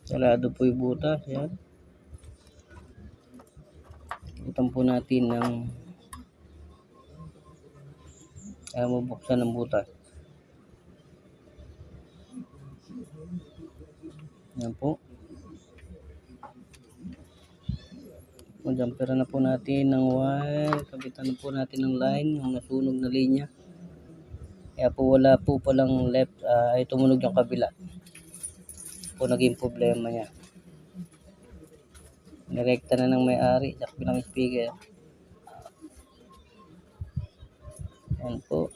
Sarado po yung butas. Yan. Butan po natin ng mabuksan ng butas. Yan po. Jumper na po natin ng wire. Kabitan na po natin ng line, yung nasunog na linya. Kaya po wala po palang left, ay tumunog yung kabila. Po naging problema niya. Nirekta na ng may-ari sa kabilang speaker. Yan po.